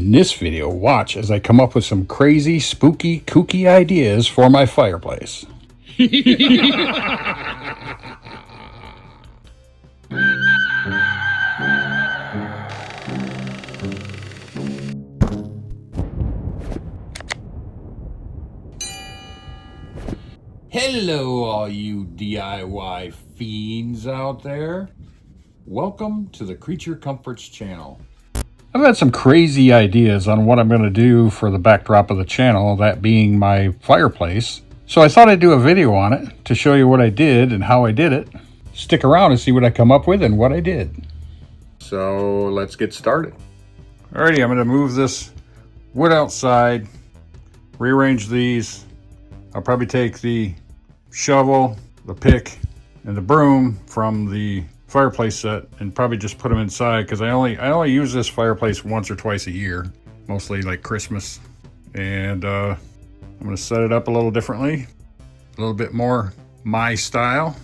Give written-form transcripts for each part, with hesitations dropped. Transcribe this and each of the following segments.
In this video, watch as I come up with some crazy, spooky, kooky ideas for my fireplace. Hello, all you DIY fiends out there. Welcome to the Creature Comforts channel. I've had some crazy ideas on what I'm going to do for the backdrop of the channel, that being my fireplace. So I thought I'd do a video on it to show you what I did and how I did it. Stick around and see what I come up with and what I did. So let's get started. Alrighty, I'm going to move this wood outside, rearrange these. I'll probably take the shovel, the pick, and the broom from the fireplace set and probably just put them inside, because I only use this fireplace once or twice a year, mostly like Christmas. And I'm going to set it up a little differently, a little bit more my style.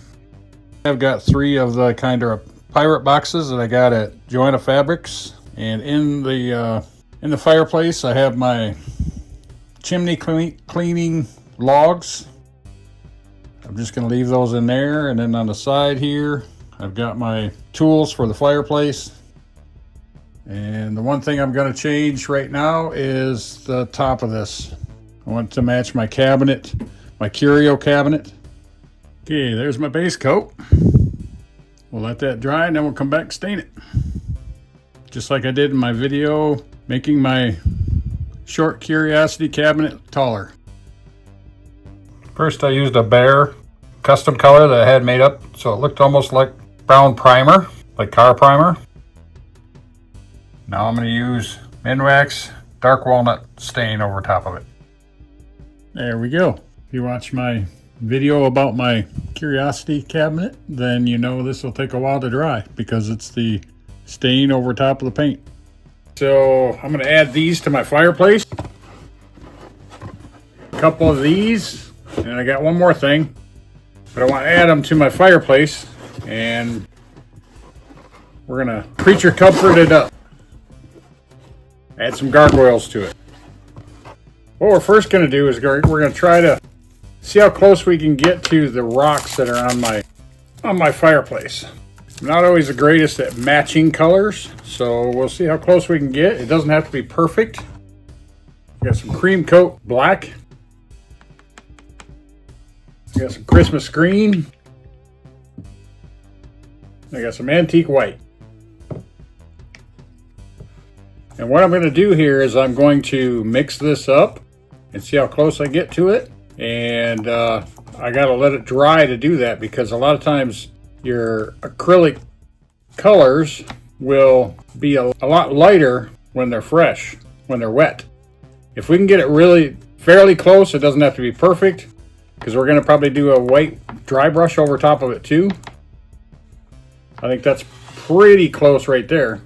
I've got 3 of the kind of pirate boxes that I got at Joanna Fabrics, and in the fireplace I have my chimney cleaning logs. I'm just going to leave those in there, and then on the side here I've got my tools for the fireplace. And the one thing I'm going to change right now is the top of this. I want it to match my cabinet, my curio cabinet. Okay, there's my base coat. We'll let that dry and then we'll come back and stain it. Just like I did in my video making my short curiosity cabinet taller. First I used a Bear custom color that I had made up, so it looked almost like brown primer, like car primer. Now I'm going to use Minwax dark walnut stain over top of it. There we go. If you watch my video about my curiosity cabinet, then you know this will take a while to dry because it's the stain over top of the paint. So I'm going to add these to my fireplace. A couple of these, and I got one more thing, but I want to add them to my fireplace. And we're gonna Creature Comfort it up. Add some gargoyles to it. What we're first gonna do is we're gonna try to see how close we can get to the rocks that are on my fireplace. I'm not always the greatest at matching colors, so we'll see how close we can get. It doesn't have to be perfect. Got some cream coat black. Got some Christmas green. I got some antique white. And what I'm going to do here is I'm going to mix this up and see how close I get to it. And I got to let it dry to do that, because a lot of times your acrylic colors will be a lot lighter when they're fresh, when they're wet. If we can get it really fairly close, it doesn't have to be perfect, because we're going to probably do a white dry brush over top of it too. I think that's pretty close right there.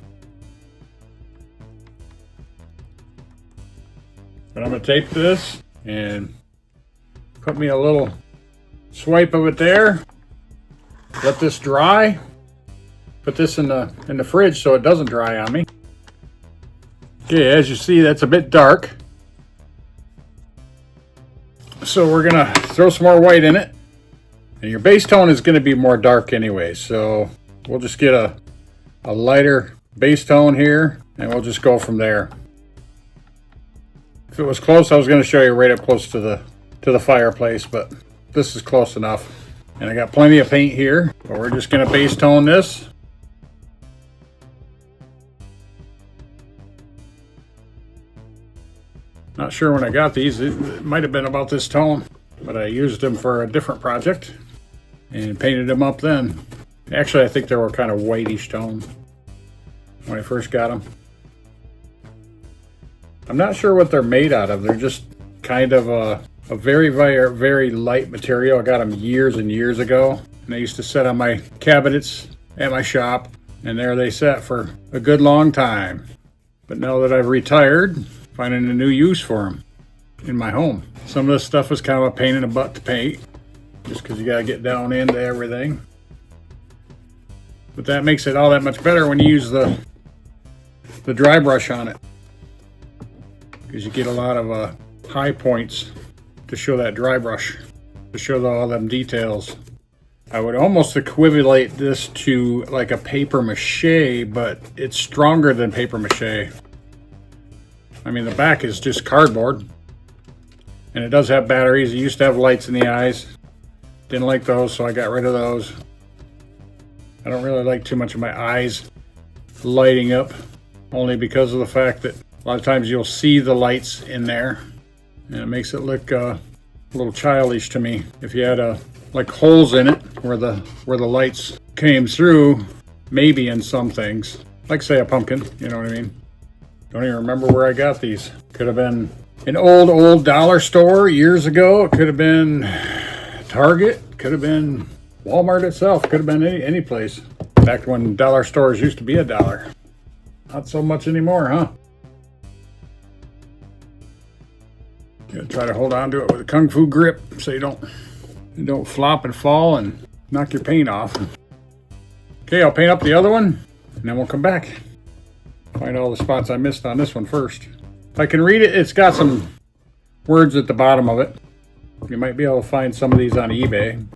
But I'm going to tape this and put me a little swipe of it there. Let this dry. Put this in the fridge so it doesn't dry on me. Okay, as you see, that's a bit dark. So we're going to throw some more white in it. And your base tone is going to be more dark anyway, so we'll just get a lighter base tone here, and we'll just go from there. If it was close, I was going to show you right up close to the fireplace, but this is close enough. And I got plenty of paint here, but we're just going to base tone this. Not sure when I got these, it might have been about this tone, but I used them for a different project and painted them up then. Actually, I think they were kind of whitish tone when I first got them. I'm not sure what they're made out of. They're just kind of a very, very, very light material. I got them years and years ago, and they used to sit on my cabinets at my shop, and there they sat for a good long time. But now that I've retired, finding a new use for them in my home. Some of this stuff is kind of a pain in the butt to paint, just because you got to get down into everything. But that makes it all that much better when you use the dry brush on it. because you get a lot of high points to show that dry brush, to show all them details. I would almost equivalent this to like a paper mache, but it's stronger than paper mache. I mean, the back is just cardboard, and it does have batteries. It used to have lights in the eyes. Didn't like those, so I got rid of those. I don't really like too much of my eyes lighting up, only because of the fact that a lot of times you'll see the lights in there, and it makes it look a little childish to me. If you had like holes in it where the lights came through, maybe in some things, like say a pumpkin, you know what I mean? Don't even remember where I got these. Could have been an old dollar store years ago. It could have been Target. Could have been Walmart itself. Could have been any place. Back when dollar stores used to be $1. Not so much anymore, huh? You gotta try to hold on to it with a kung fu grip so you don't flop and fall and knock your paint off. Okay, I'll paint up the other one and then we'll come back. Find all the spots I missed on this one first. If I can read it, it's got some words at the bottom of it. You might be able to find some of these on eBay.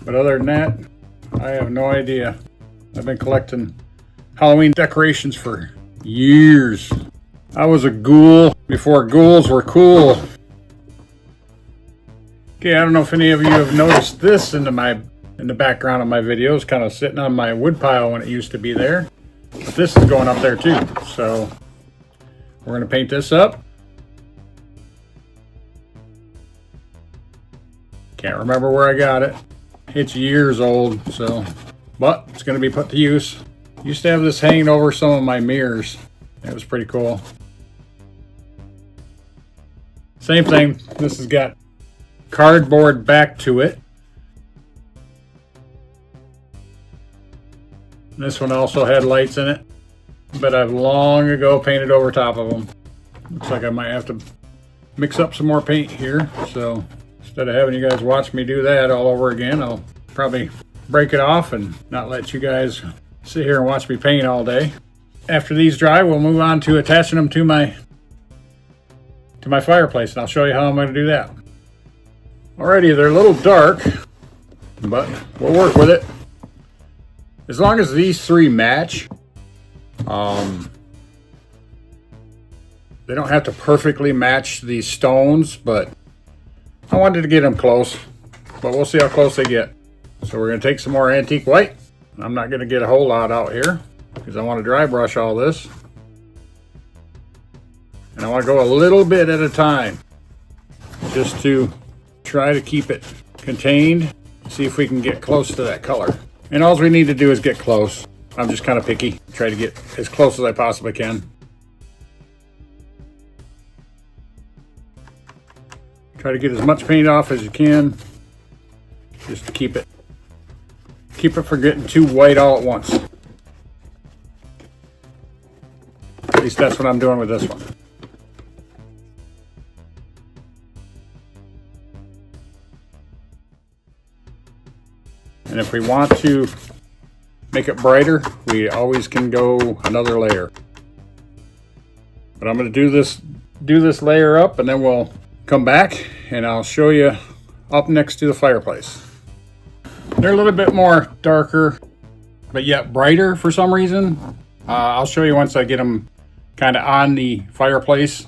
But other than that, I have no idea. I've been collecting Halloween decorations for years. I was a ghoul before ghouls were cool. Okay, I don't know if any of you have noticed this in the background of my videos, kind of sitting on my wood pile when it used to be there. But this is going up there too. So we're going to paint this up. Can't remember where I got it. It's years old, so, but it's going to be put to use. Used to have this hanging over some of my mirrors. It was pretty cool. Same thing. This has got cardboard back to it. This one also had lights in it, but I've long ago painted over top of them. Looks like I might have to mix up some more paint here, so instead of having you guys watch me do that all over again, I'll probably break it off and not let you guys sit here and watch me paint all day. After these dry, we'll move on to attaching them to my fireplace, and I'll show you how I'm going to do that. Alrighty, they're a little dark, but we'll work with it. As long as these three match, they don't have to perfectly match these stones, but I wanted to get them close, but we'll see how close they get. So we're going to take some more antique white. I'm not going to get a whole lot out here because I want to dry brush all this. And I want to go a little bit at a time just to try to keep it contained, see if we can get close to that color. And all we need to do is get close. I'm just kind of picky, try to get as close as I possibly can. Try to get as much paint off as you can, just to keep it from getting too white all at once. At least that's what I'm doing with this one. And if we want to make it brighter, we always can go another layer. But I'm going to do this layer up, and then we'll come back and I'll show you up next to the fireplace. They're a little bit more darker, but yet brighter for some reason. I'll show you once I get them kind of on the fireplace.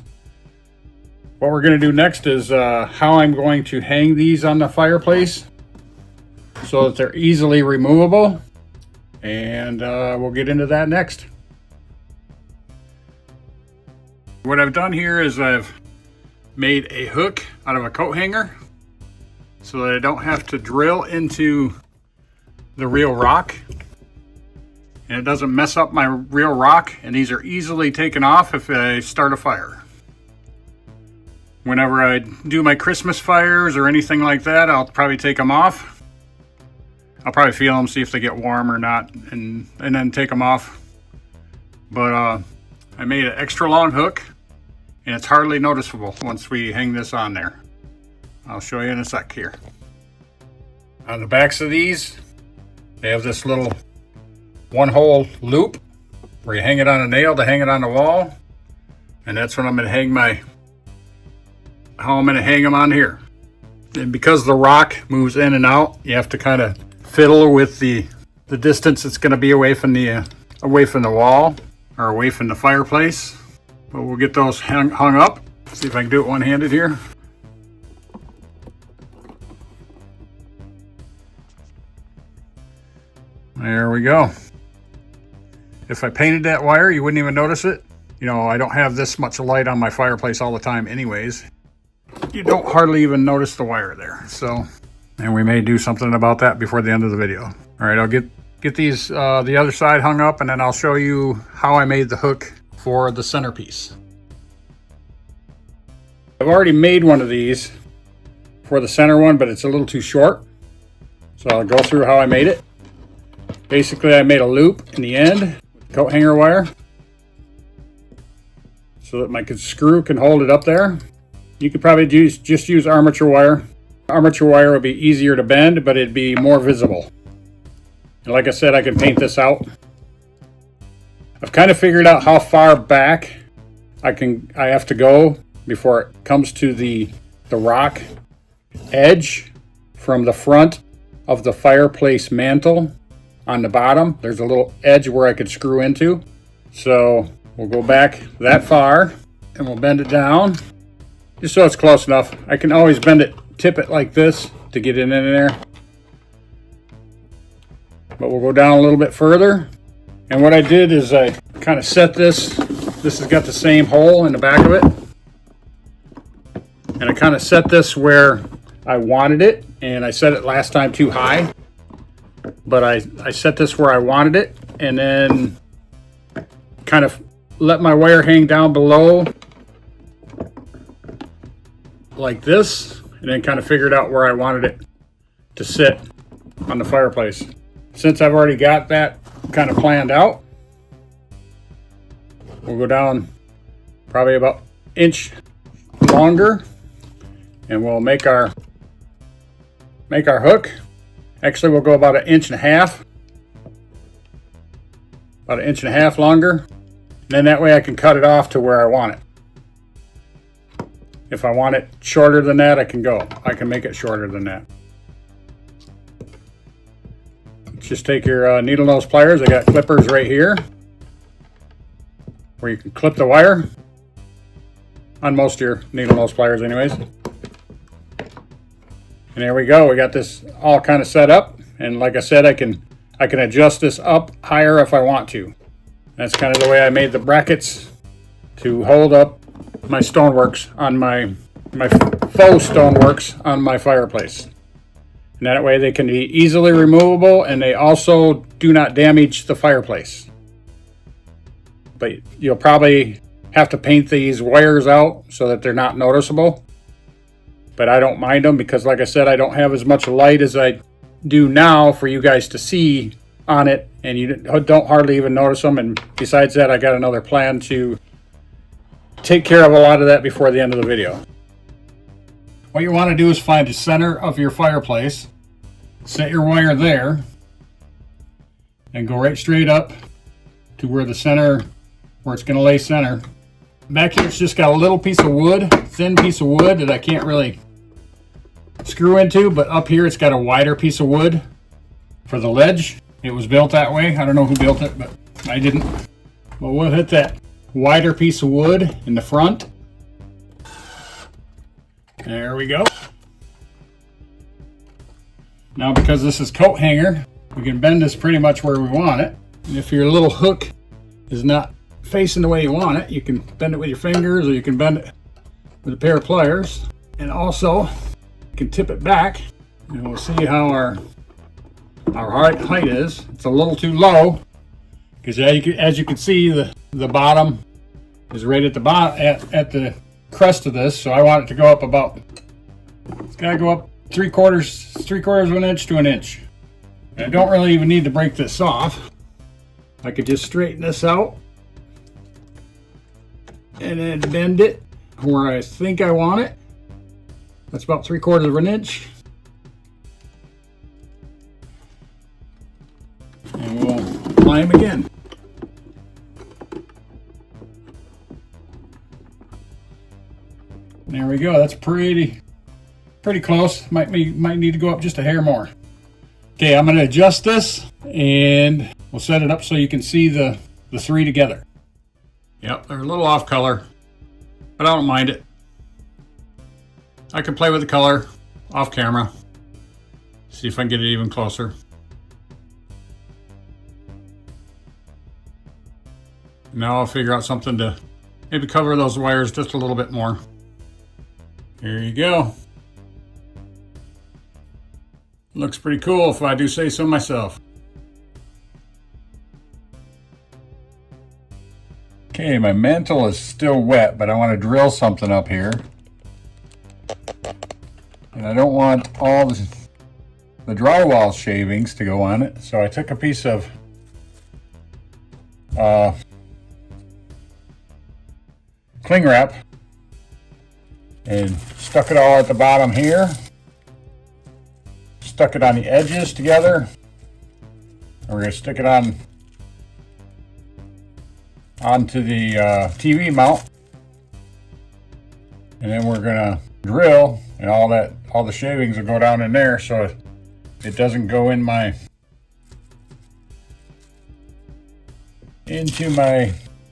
What we're going to do next is how I'm going to hang these on the fireplace so that they're easily removable, and we'll get into that next. What I've done here is I've made a hook out of a coat hanger so that I don't have to drill into the real rock, and it doesn't mess up my real rock, and these are easily taken off if I start a fire. Whenever I do my Christmas fires or anything like that, I'll probably take them off. I'll probably feel them, see if they get warm or not, and then take them off. But I made an extra long hook, and it's hardly noticeable once we hang this on there. I'll show you in a sec here. On the backs of these, they have this little one-hole loop where you hang it on a nail to hang it on the wall. And that's what I'm going to hang how I'm going to hang them on here. And because the rock moves in and out, you have to kind of fiddle with the distance it's going to be away from the wall or away from the fireplace. But we'll get those hung up. See if I can do it one-handed here. There we go. If I painted that wire, you wouldn't even notice it. You know, I don't have this much light on my fireplace all the time anyways. You don't hardly even notice the wire there. So, and we may do something about that before the end of the video. All right, I'll get these, the other side hung up, and then I'll show you how I made the hook for the centerpiece. I've already made one of these for the center one, but it's a little too short. So I'll go through how I made it. Basically, I made a loop in the end with coat hanger wire so that my screw can hold it up there. You could probably just use armature wire. Armature wire would be easier to bend, but it'd be more visible. And like I said, I can paint this out. I've kind of figured out how far back I have to go before it comes to the rock edge from the front of the fireplace mantle. On the bottom, there's a little edge where I could screw into. So we'll go back that far and we'll bend it down just so it's close enough. I can always bend it, tip it like this to get it in there. But we'll go down a little bit further. And what I did is I kind of set this. This has got the same hole in the back of it. And I kind of set this where I wanted it. And I set it last time too high. But I set this where I wanted it, and then kind of let my wire hang down below like this, and then kind of figured out where I wanted it to sit on the fireplace. Since I've already got that kind of planned out, we'll go down probably about an inch longer, and we'll make our hook. Actually, we'll go about 1.5 inches. About 1.5 inches longer. And then that way I can cut it off to where I want it. If I want it shorter than that, I can make it shorter than that. Just take your needle nose pliers. I got clippers right here where you can clip the wire on most of your needle nose pliers anyways. And there we go. We got this all kind of set up. And like I said, I can adjust this up higher if I want to. That's kind of the way I made the brackets to hold up my stoneworks on my faux stoneworks on my fireplace. And that way they can be easily removable, and they also do not damage the fireplace. But you'll probably have to paint these wires out so that they're not noticeable. But I don't mind them because, like I said, I don't have as much light as I do now for you guys to see on it, and you don't hardly even notice them. And besides that, I got another plan to take care of a lot of that before the end of the video. What you want to do is find the center of your fireplace, set your wire there, and go right straight up to where the center, where it's going to lay center. Back here, it's just got a little piece of wood, thin piece of wood that I can't really screw into, but up here it's got a wider piece of wood for the ledge. It was built that way. I don't know who built it, but I didn't. But we'll hit that wider piece of wood in the front. There we go. Now, because this is coat hanger, we can bend this pretty much where we want it. And if your little hook is not facing the way you want it, you can bend it with your fingers, or you can bend it with a pair of pliers. And also, you can tip it back, and we'll see how our height is. It's a little too low, because as you can see, the bottom is right at the bottom at the crest of this. So I want it to go up about, it's got to go up 3/4 of an inch to an inch. And I don't really even need to break this off. I could just straighten this out and then bend it where I think I want it. That's about 3/4 of an inch. And we'll apply them again. There we go. That's pretty close. Might need to go up just a hair more. Okay, I'm going to adjust this and we'll set it up so you can see the three together. Yep, they're a little off color, but I don't mind it. I can play with the color off camera. See if I can get it even closer. Now I'll figure out something to maybe cover those wires just a little bit more. Here you go. Looks pretty cool if I do say so myself. Okay, my mantle is still wet, but I want to drill something up here. And I don't want all the drywall shavings to go on it, so I took a piece of cling wrap and stuck it all at the bottom here. Stuck it on the edges together. And we're going to stick it onto the TV mount. And then we're going to drill, and all the shavings will go down in there so it doesn't go into my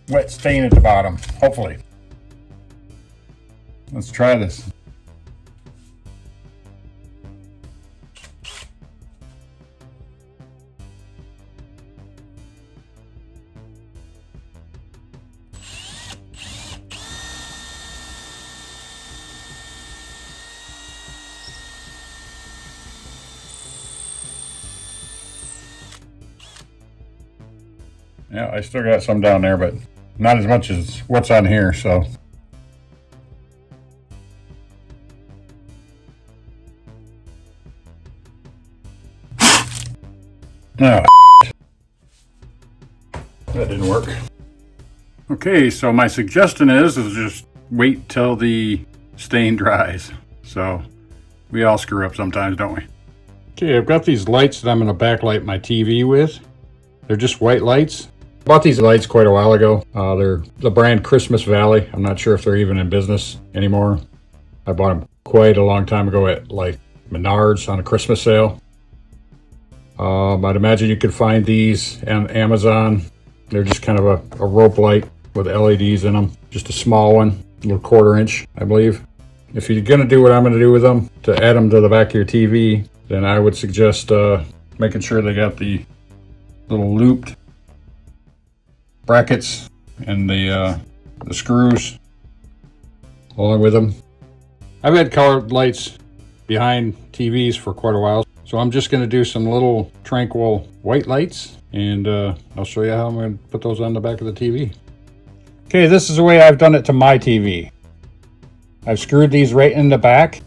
wet stain at the bottom, hopefully. Let's try this. Yeah, I still got some down there, but not as much as what's on here, so. No, that didn't work. Okay, so my suggestion is just wait till the stain dries. So we all screw up sometimes, don't we? Okay, I've got these lights that I'm going to backlight my TV with. They're just white lights. Bought these lights quite a while ago. They're the brand Christmas Valley. I'm not sure if they're even in business anymore. I bought them quite a long time ago at like Menards on a Christmas sale. I'd imagine you could find these on Amazon. They're just kind of a rope light with LEDs in them. Just a small one, a little 1/4 inch, I believe. If you're gonna do what I'm gonna do with them, to add them to the back of your TV, then I would suggest making sure they got the little looped brackets and the screws along with them. I've had colored lights behind TVs for quite a while, so I'm just going to do some little tranquil white lights, and I'll show you how I'm going to put those on the back of the TV. Okay, this is the way I've done it to my TV. I've screwed these right in the back,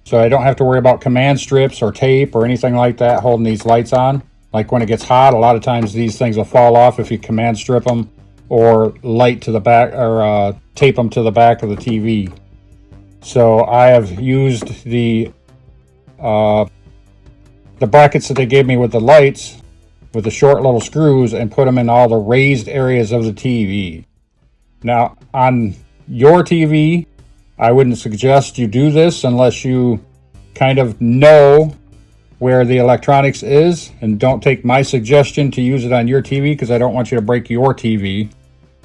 so I don't have to worry about command strips or tape or anything like that holding these lights on. Like when it gets hot, a lot of times these things will fall off if you command strip them or light to the back or tape them to the back of the TV. So I have used the brackets that they gave me with the lights with the short little screws and put them in all the raised areas of the TV. Now on your TV, I wouldn't suggest you do this unless you kind of know where the electronics is, and don't take my suggestion to use it on your TV because I don't want you to break your TV.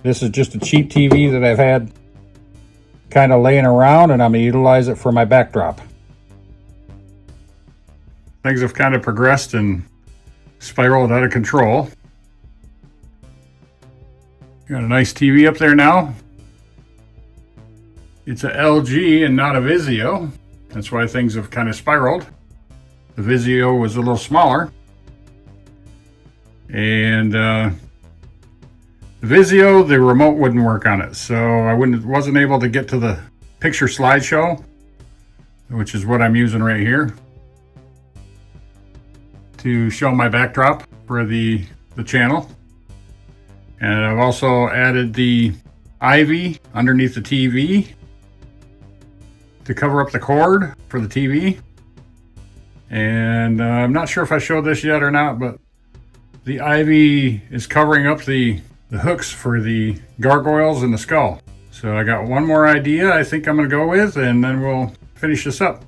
This is just a cheap TV that I've had kind of laying around, and I'm going to utilize it for my backdrop. Things have kind of progressed and spiraled out of control. Got a nice TV up there now. It's a LG and not a Vizio. That's why things have kind of spiraled. The Vizio was a little smaller. And the Vizio, the remote wouldn't work on it. So I wasn't able to get to the picture slideshow, which is what I'm using right here to show my backdrop for the channel. And I've also added the ivy underneath the TV to cover up the cord for the TV. And I'm not sure if I showed this yet or not, but the ivy is covering up the hooks for the gargoyles in the skull. So I got one more idea I think I'm going to go with, and then we'll finish this up.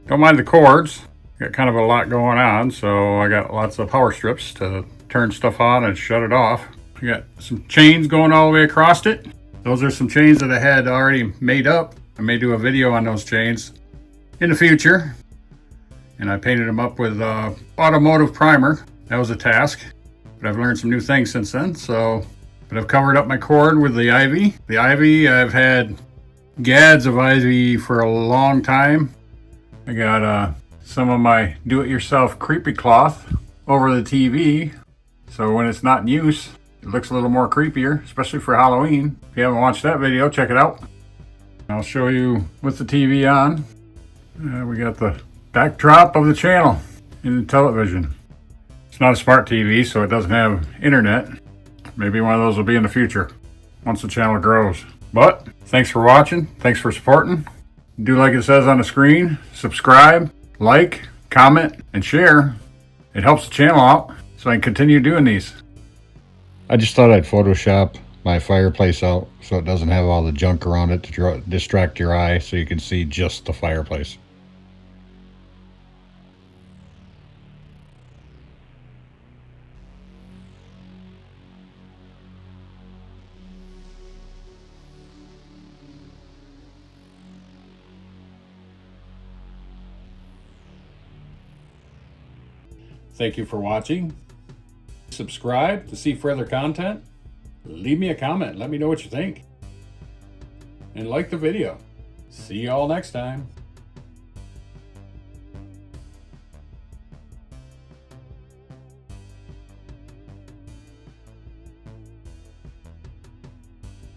Don't mind the cords. Got kind of a lot going on, so I got lots of power strips to turn stuff on and shut it off. I got some chains going all the way across it. Those are some chains that I had already made up. I may do a video on those chains in the future. And I painted them up with automotive primer. That was a task, but I've learned some new things since then. But I've covered up my cord with the ivy. The ivy, I've had gads of ivy for a long time. I got some of my do-it-yourself creepy cloth over the TV. So when it's not in use, it looks a little more creepier, especially for Halloween. If you haven't watched that video, check it out. I'll show you with the TV on. We got the backdrop of the channel in the television. It's not a smart TV, so it doesn't have internet. Maybe one of those will be in the future once the channel grows. But thanks for watching. Thanks for supporting. Do like it says on the screen. Subscribe, like, comment, and share. It helps the channel out so I can continue doing these. I just thought I'd Photoshop my fireplace out so it doesn't have all the junk around it to distract your eye, so you can see just the fireplace. Thank you for watching. Subscribe to see further content. Leave me a comment. Let me know what you think. And like the video. See you all next time.